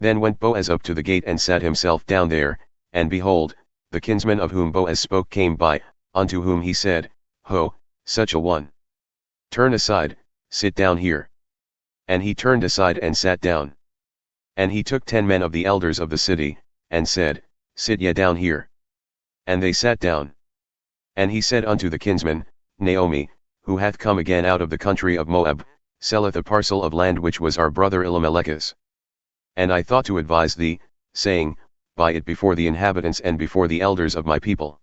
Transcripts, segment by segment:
Then went Boaz up to the gate and sat himself down there, and behold, the kinsman of whom Boaz spoke came by, unto whom he said, Ho, such a one. Turn aside, sit down here. And he turned aside and sat down. And he took 10 men of the elders of the city, and said, Sit ye down here. And they sat down. And he said unto the kinsman, Naomi, who hath come again out of the country of Moab, selleth a parcel of land which was our brother Elimelech's. And I thought to advise thee, saying, Buy it before the inhabitants and before the elders of my people.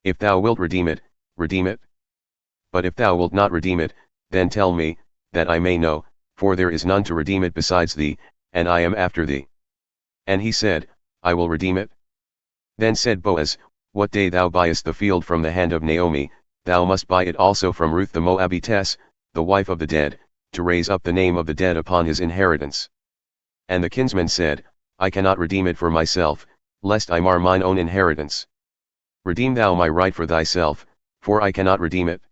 If thou wilt redeem it, redeem it. But if thou wilt not redeem it, then tell me, that I may know, for there is none to redeem it besides thee, and I am after thee. And he said, I will redeem it. Then said Boaz, What day thou buyest the field from the hand of Naomi, thou must buy it also from Ruth the Moabitess, the wife of the dead, to raise up the name of the dead upon his inheritance. And the kinsman said, I cannot redeem it for myself, lest I mar mine own inheritance. Redeem thou my right for thyself, for I cannot redeem it.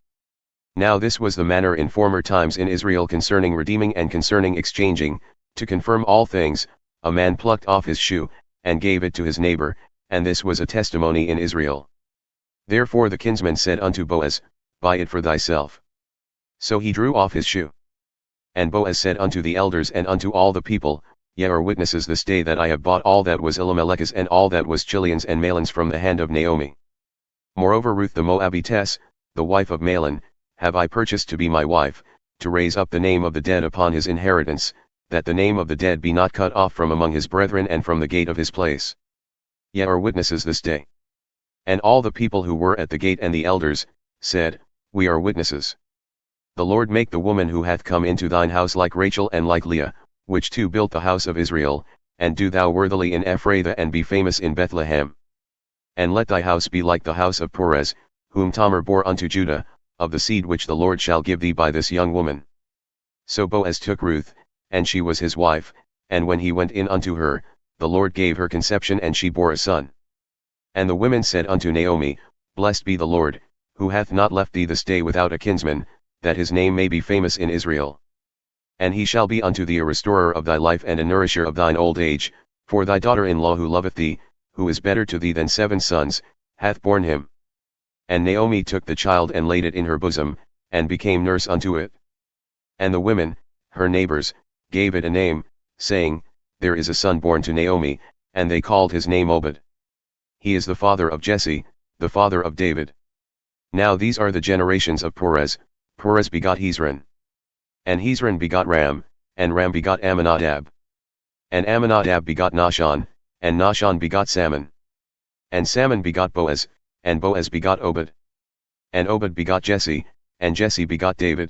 Now this was the manner in former times in Israel concerning redeeming and concerning exchanging, to confirm all things, a man plucked off his shoe, and gave it to his neighbor, and this was a testimony in Israel. Therefore the kinsman said unto Boaz, Buy it for thyself. So he drew off his shoe. And Boaz said unto the elders and unto all the people, Ye are witnesses this day that I have bought all that was Elimelech's and all that was Chilion's and Mahlon's from the hand of Naomi. Moreover Ruth the Moabitess, the wife of Mahlon, have I purchased to be my wife, to raise up the name of the dead upon his inheritance, that the name of the dead be not cut off from among his brethren and from the gate of his place. Ye are witnesses this day. And all the people who were at the gate and the elders, said, We are witnesses. The Lord make the woman who hath come into thine house like Rachel and like Leah, which two built the house of Israel, and do thou worthily in Ephrathah and be famous in Bethlehem. And let thy house be like the house of Perez, whom Tamar bore unto Judah, of the seed which the Lord shall give thee by this young woman. So Boaz took Ruth, and she was his wife, and when he went in unto her, the Lord gave her conception and she bore a son. And the women said unto Naomi, Blessed be the Lord, who hath not left thee this day without a kinsman, that his name may be famous in Israel. And he shall be unto thee a restorer of thy life and a nourisher of thine old age, for thy daughter-in-law who loveth thee, who is better to thee than 7 sons, hath borne him. And Naomi took the child and laid it in her bosom, and became nurse unto it. And the women, her neighbors, gave it a name, saying, There is a son born to Naomi, and they called his name Obed. He is the father of Jesse, the father of David. Now these are the generations of Perez. Perez begot Hezron. And Hezron begot Ram, and Ram begot Amminadab. And Amminadab begot Nahshon, and Nahshon begot Salmon. And Salmon begot Boaz, and Boaz begot Obed. And Obed begot Jesse, and Jesse begot David.